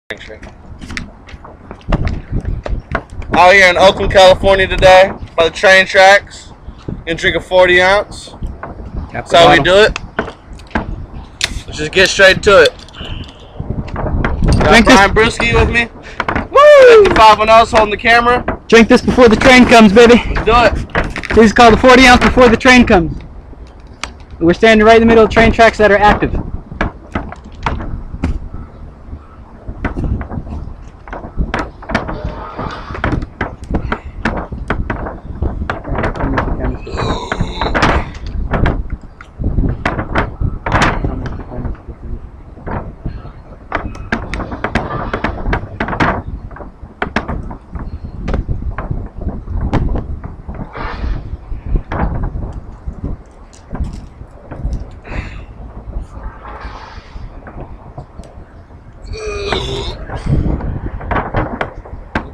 Out here in Oakland, California today, by the train tracks. Gonna drink a 40 ounce. That's how we do it. Let's just get straight to it. Got Brian Brewski with me. Woo! 510's holding the camera. Drink this before the train comes, baby. Let's do it. This is called the 40 ounce before the train comes. We're standing right in the middle of train tracks that are active.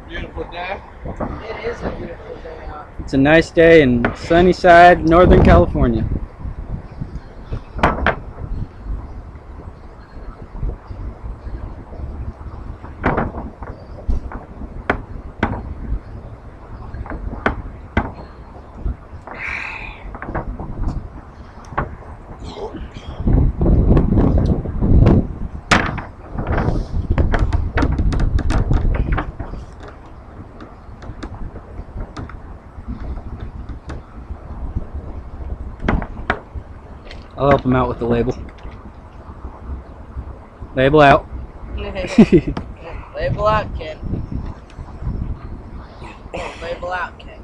Beautiful day. It is a beautiful day out. It's a nice day in sunny side, Northern California. I'll help him out with the label. Label out. Label out, kid. Label out, kid.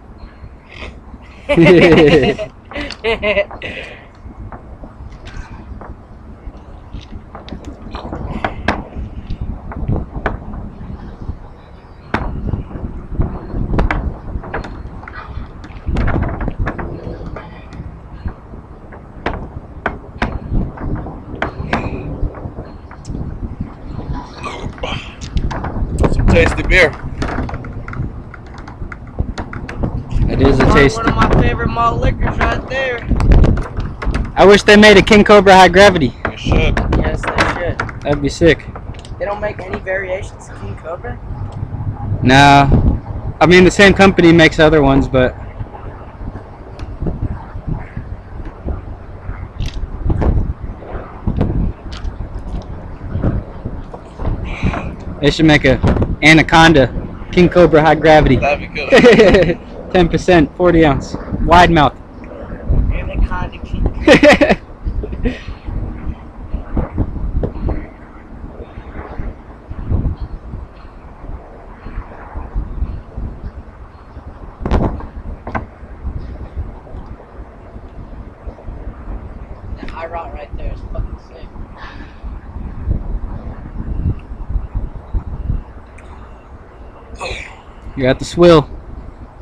Some tasty beer. It is a taste. One of my favorite malt liquors right there. I wish they made a King Cobra High Gravity. You should. Yes, they should. That'd be sick. They don't make any variations of King Cobra? Nah. I mean, the same company makes other ones, but they should make a Anaconda King Cobra High Gravity. That'd be good. 10%, 40 ounce, wide mouth. Anaconda King. That high rock right there is fucking sick. You're at the swill.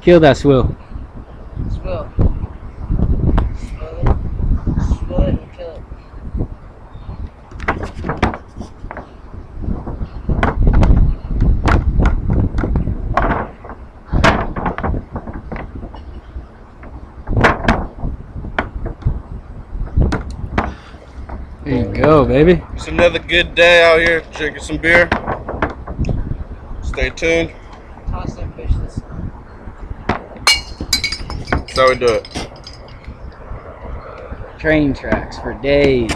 Kill that swill. Swill. Swill it. Swill it and kill it. There you go, baby. It's another good day out here drinking some beer. Stay tuned. Toss that fish this time. That's how we do it. Train tracks for days.